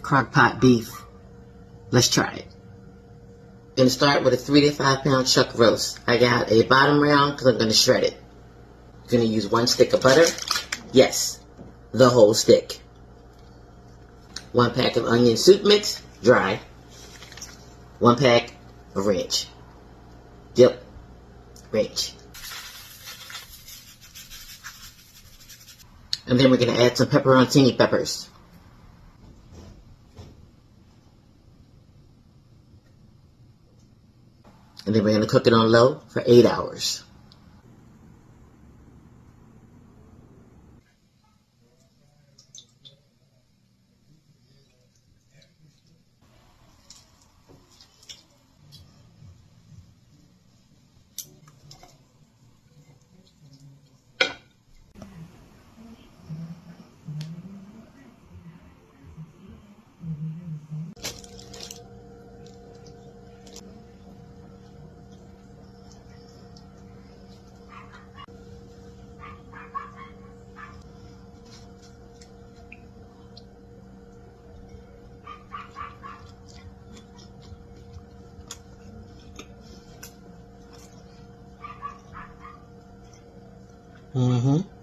crock pot beef. Let's try it. I'm going to start with a 3 to 5 pound chuck roast. I got a bottom round because I'm going to shred it. I'm going to use 1 stick of butter. Yes, the whole stick. 1 pack of onion soup mix, dry. 1 pack of ranch. Yep, ranch. And then we're going to add some pepperoncini peppers. And then we're going to cook it on low for 8 hours. Mm-hmm.